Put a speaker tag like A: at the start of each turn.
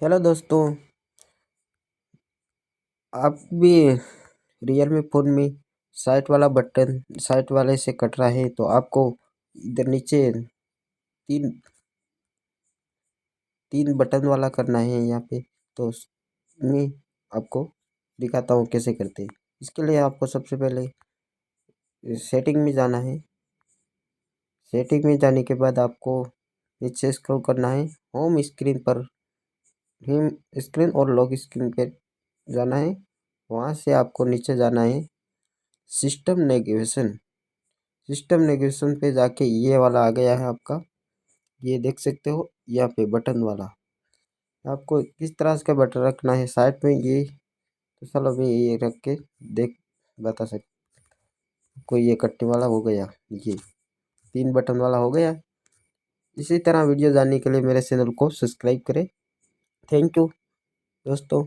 A: Hello दोस्तों। आप भी रियलमी फ़ोन में साइट वाले से कट रहा है तो आपको इधर नीचे तीन तीन बटन वाला करना है यहाँ पे। तो मैं आपको दिखाता हूँ कैसे करते हैं। इसके लिए आपको सबसे पहले सेटिंग में जाना है। सेटिंग में जाने के बाद आपको नीचे स्क्रॉल करना है। होम स्क्रीन और लॉक स्क्रीन पे जाना है। वहाँ से आपको नीचे जाना है सिस्टम नेविगेशन। सिस्टम नेविगेशन पे जाके ये वाला आ गया है आपका, ये देख सकते हो यहाँ पे बटन वाला। आपको किस तरह का बटन रखना है साइड में, ये तो चलो मैं ये रख के देख बता सकता। कोई ये कट्टे वाला हो गया, ये तीन बटन वाला हो गया। इसी तरह वीडियो जानने के लिए मेरे चैनल को सब्सक्राइब करें। थैंक यू दोस्तों।